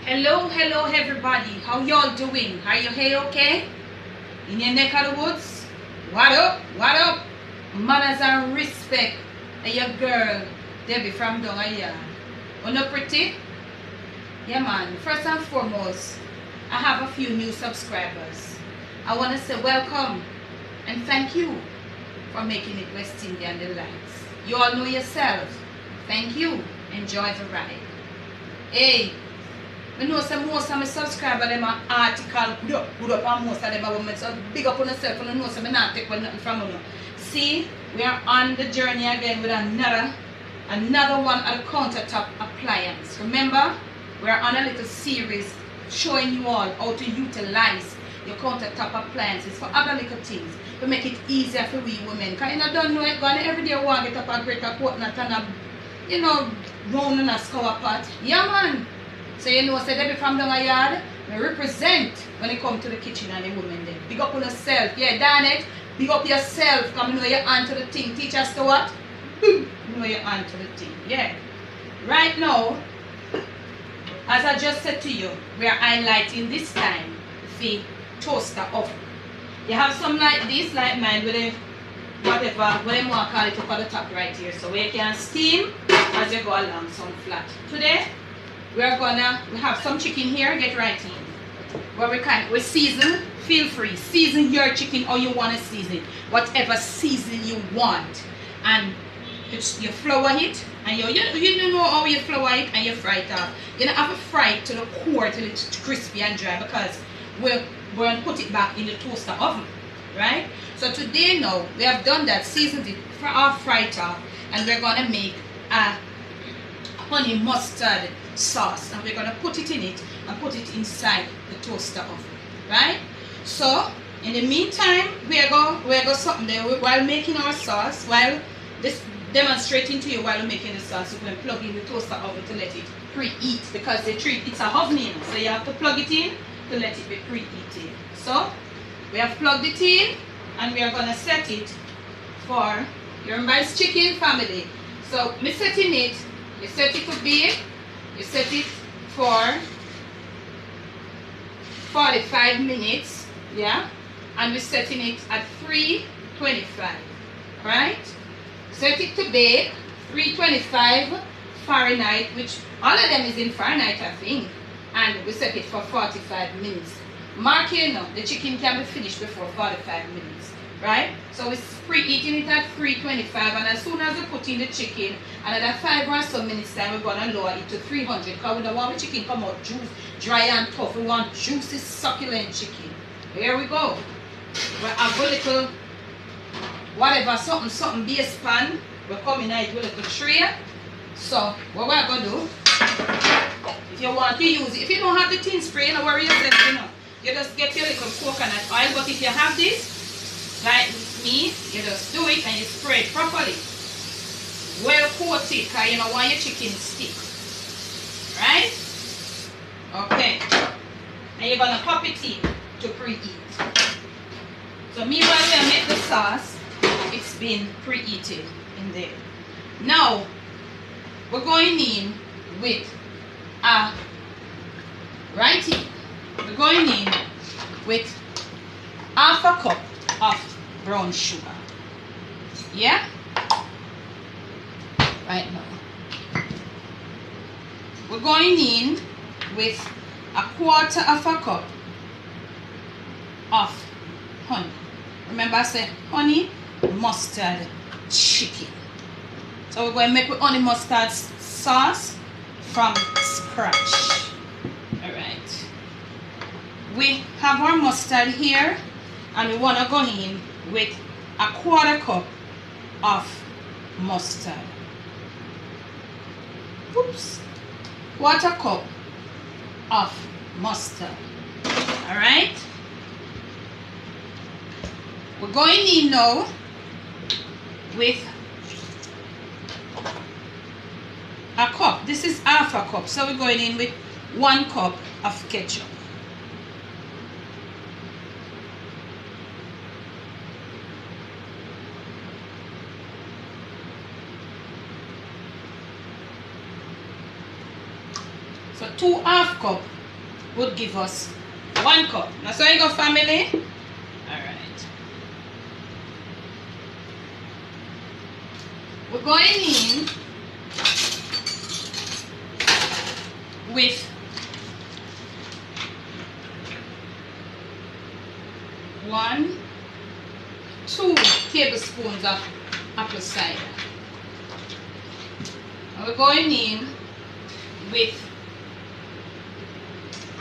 Hello everybody. How y'all doing? Are you hey okay? In your neck of the woods? What up? What up? Manners and respect. And your girl, Debbie from down here. Not pretty? Yeah man, first and foremost, I have a few new subscribers. I want to say welcome and thank you for making it West Indian Delights. You all know yourself. Thank you. Enjoy the ride. Hey, I know some most of my subscribers them are article good up and most of them are women. So big up on yourself and I know some not take nothing from you. See, we are on the journey again with another one at the countertop appliance. Remember, we are on a little series showing you all how to utilize your countertop appliances for other little things to make it easier for we women. Because you don't know it, going every day want to get up a greater coconut and a round and a scour pot. Yeah man. So you know, say Debbie from down a yard, we represent when it comes to the kitchen and the women there. Big up on yourself. Yeah, darn it. Big up yourself. Come know you're onto the thing. Teach us to what? Know you're onto the thing. Yeah. Right now, as I just said to you, we are highlighting this time the toaster oven. You have some like this, like mine, with a whatever, what you want to call it up at the top right here. So we can steam as you go along some flat. Today, we have some chicken here. Get right in. Where we season. Feel free. Season your chicken how you want to season. Whatever season you want. And you flour it. And you know how you flour it and you fry it up. You don't have to fry it to the core till it's crispy and dry because we're going to put it back in the toaster oven. Right? So today now, we have done that. Seasoned it for our fry it up. And we're going to make a honey mustard sauce, and we're going to put it in it and put it inside the toaster oven, right? So in the meantime, we're going something there while making our sauce, while this demonstrating to you while we're making the sauce. We're going to plug in the toaster oven to let it preheat because it's a oven, so you have to plug it in to let it be preheated. So we have plugged it in and we are going to set it for your rice chicken family. So me setting it. You set it to bake, you set it for 45 minutes, yeah? And we're setting it at 325, right? Set it to bake, 325 Fahrenheit, which all of them is in Fahrenheit, I think. And we set it for 45 minutes. Mark here now, the chicken can be finished before 45 minutes, right? So we're preheating it at 325, and as soon as we put in the chicken, another 5 or so minutes time, we're going to lower it to 300 because we don't want the chicken come out dry and tough. We want juicy, succulent chicken. Here we go. We have a little, whatever, something base pan. We're coming out with a little tray. So what we're going to do, if you want to use it, if you don't have the tin spray, don't worry yourself, you know. You just get your little coconut oil, but if you have this, like me, you just do it and you spray it properly. Well coated, because you don't want your chicken to stick. Right? Okay. And you're going to pop it in to preheat. So meanwhile we make the sauce, it's been preheated in there. Now, we're going in with we're going in with half a cup of brown sugar. Yeah? Right now. We're going in with a quarter of a cup of honey. Remember I said honey mustard chicken. So we're going to make with honey mustard sauce from scratch. Alright. We have our mustard here and we want to go in with a quarter cup of mustard. Oops. Quarter cup of mustard. Alright. We're going in now with a cup. This is half a cup. So we're going in with 1 cup of ketchup. So 2 half cup would give us 1 cup. Now, so you go, family. All right. We're going in with 2 tablespoons of apple cider. And we're going in with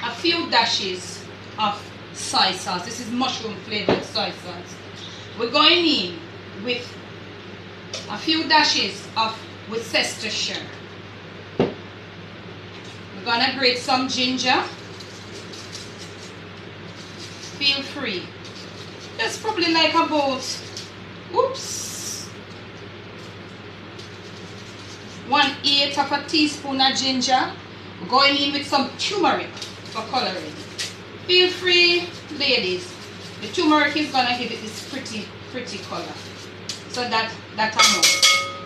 a few dashes of soy sauce. This is mushroom flavored soy sauce. We're going in with a few dashes of worcestershire. We're gonna grate some ginger. Feel free. That's probably like about, oops, 1/8 of a teaspoon of ginger. We're going in with some turmeric for coloring. Feel free, ladies. The turmeric is gonna give it this pretty color. So that amount.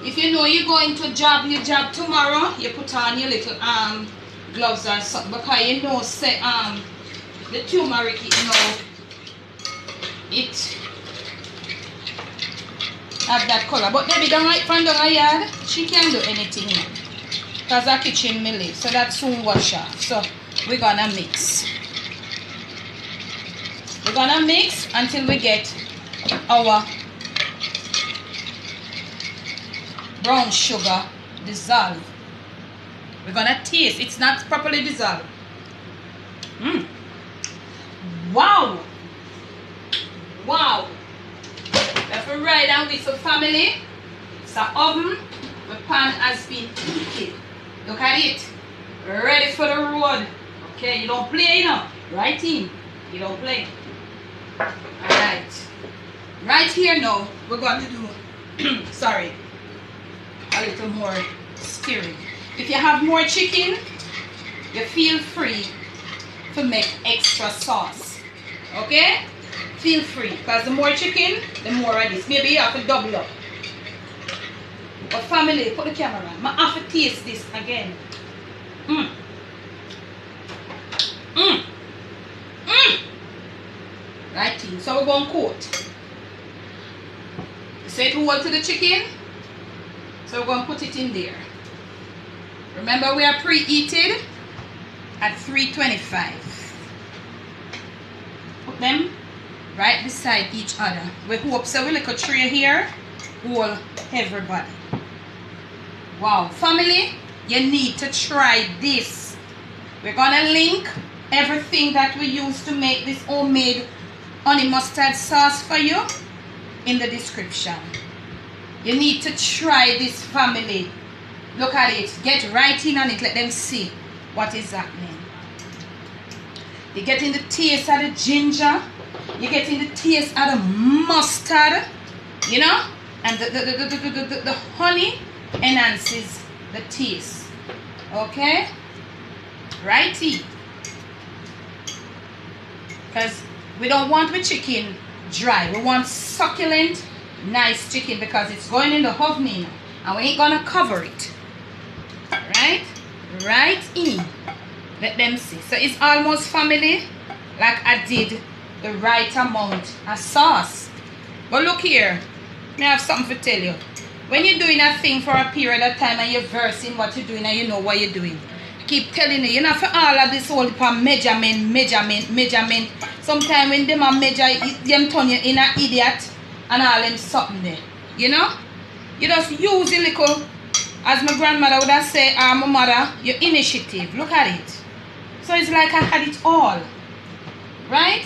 If you know you're going to job tomorrow, you put on your little gloves or something, because you know say the turmeric, you know, it have that color. But Debbie down from down a yard, she can't do anything now, because our kitchen may live, so that soon wash off. So we're gonna mix. We're gonna mix until we get our brown sugar dissolved. We're gonna taste. It's not properly dissolved. Wow! Wow! That's a right and whistle, family. It's an oven. The pan has been heated. Look at it. Ready for the road. Okay, you don't play, you know. Right in. You don't play. Alright. Right here now, we're going to do, sorry, a little more stirring. If you have more chicken, you feel free to make extra sauce. Okay? Feel free, because the more chicken, the more of this. Maybe you have to double up. But family, put the camera on. I have to taste this again. Right in. So we're going to coat. Set hold to the chicken. So we're going to put it in there. Remember, we are preheated at 325. Put them right beside each other. We hope so. We look a tray here. Hold everybody. Wow, family, you need to try this. We're gonna link everything that we use to make this homemade honey mustard sauce for you in the description. You need to try this, family. Look at it. Get right in on it. Let them see what is happening. You're getting the taste of the ginger. You're getting the taste of the mustard. You know? And the honey enhances the taste. Okay? Righty. Because we don't want the chicken dry. We want succulent, nice chicken, because it's going in the oven and we ain't gonna cover it. Right? Right in. Let them see. So it's almost, family, like I did the right amount of sauce. But look here. I have something to tell you. When you're doing a thing for a period of time and you're versing what you're doing and you know what you're doing, I keep telling you, not for all of this whole measurement. Sometimes when them a measure, them turn you in an idiot and all them something there. You know? You just use a little, as my grandmother would have said, or my mother, your initiative. Look at it. So it's like I had it all. Right?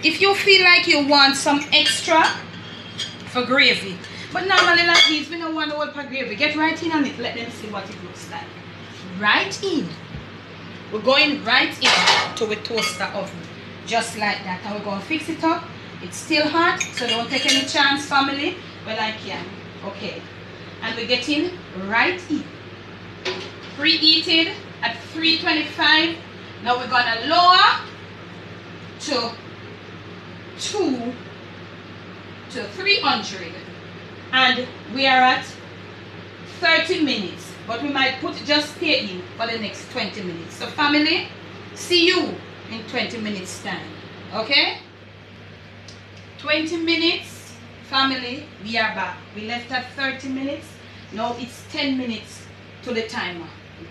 If you feel like you want some extra for gravy, but normally like these, we don't want to hold for gravy. Get right in on it. Let them see what it looks like. Right in. We're going right in to a toaster oven. Just like that. And we're going to fix it up. It's still hot, so don't take any chance, family. Well, I can. Okay. And we're getting right in. Preheated at 325. Now we're going to lower to 300. And we are at 30 minutes. But we might just stay in for the next 20 minutes. So family, See you in 20 minutes time. Okay? 20 minutes, family, we are back. We left at 30 minutes. Now it's 10 minutes to the timer.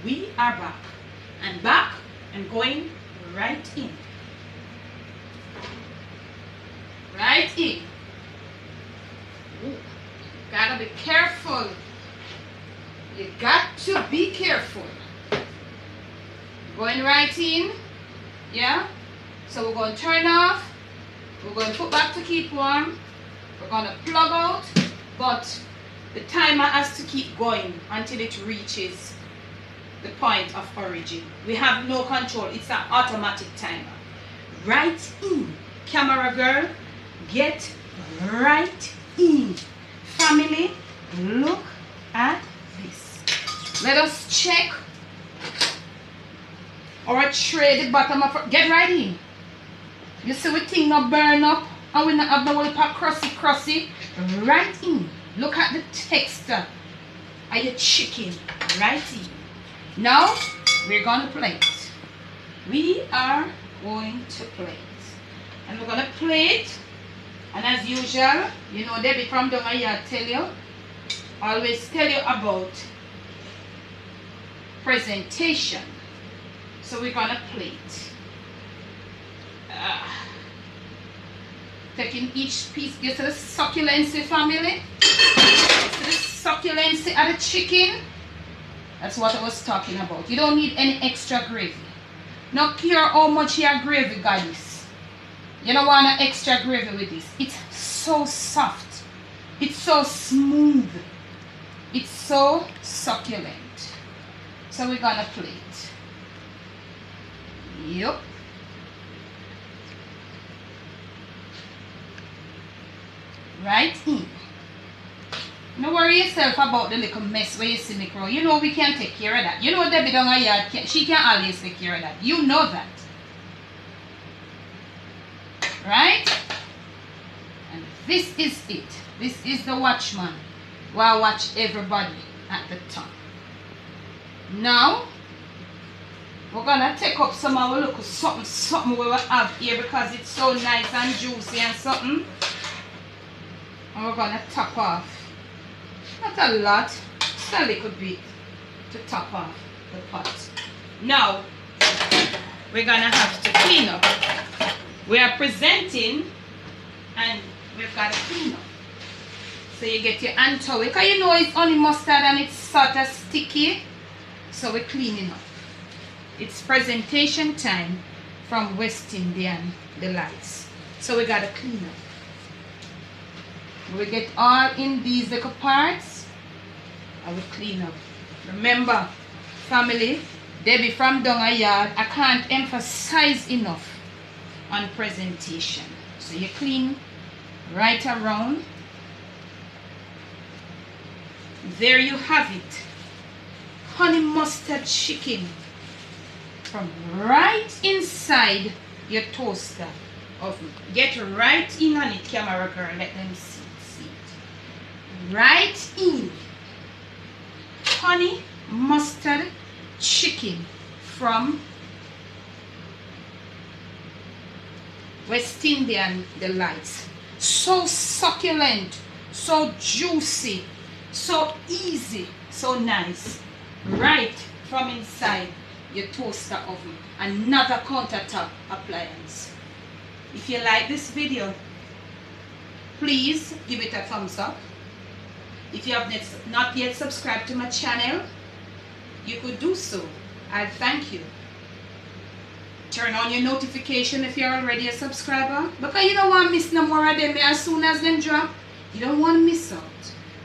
We are back and going right in. Right in. Ooh, gotta be careful. You got to be careful. Going right in. Yeah? So we're going to turn off. We're going to put back to keep warm. We're going to plug out. But the timer has to keep going until it reaches the point of origin. We have no control. It's an automatic timer. Right in. Camera girl, get right in. Family, look at this. Let us check our tray, the bottom of it. Get right in. You see we thing not burn up and we not have no whole pack crusty. Right in. Look at the texture of your chicken. Right in. Now we're gonna plate. We are going to plate. And we're gonna plate. And as usual, you know Debbie from down here always tell you about presentation. So we're gonna plate. Taking each piece, get to the succulency, family. Get to the succulency of the chicken. That's what I was talking about. You don't need any extra gravy. Not care how much your gravy got this. You don't want an extra gravy with this. It's so soft. It's so smooth. It's so succulent. So we're gonna plate. Yup. Right in. Don't worry yourself about the little mess where you see me grow. You know we can take care of that. You know Debbie down here, she can always take care of that. You know that. Right? And this is it. This is the watchman who I watch everybody at the top. Now, we're gonna take up some of our little something we have here because it's so nice and juicy and something. And we're gonna top off. Not a lot, just a little bit to top off the pot. Now, we're gonna have to clean up. We are presenting and we've got to clean up. So you get your hand towel. Because you know it's honey mustard and it's sort of sticky. So we're cleaning up. It's presentation time from West Indian Delights. So we got to clean up. We get all in these little parts and we clean up. Remember, family, Debbie from down yard, I can't emphasize enough on presentation. So you clean right around. There you have it. Honey mustard chicken from right inside your toaster oven. Get right in on it, camera girl. Let them see it. Right in. Honey mustard chicken from West Indian Delights. So succulent, so juicy, so easy, so nice. Right from inside your toaster oven. Another countertop appliance. If you like this video, please give it a thumbs up. If you have not yet subscribed to my channel, you could do so. I thank you. Turn on your notification if you're already a subscriber, because you don't want to miss no more of them as soon as them drop. You don't want to miss out.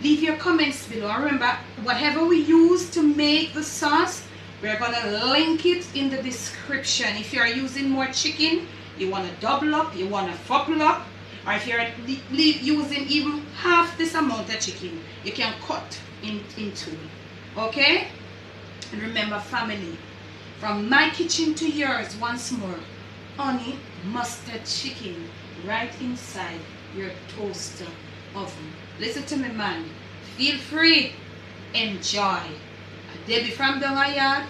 Leave your comments below. Remember, whatever we use to make the sauce, we're going to link it in the description. If you're using more chicken, you want to double up, you want to double up, or if you're using even half this amount of chicken, you can cut into it. Okay? And remember, family, from my kitchen to yours, once more, honey mustard chicken right inside your toaster oven. Listen to me, man. Feel free. Enjoy. Debbie from the yard.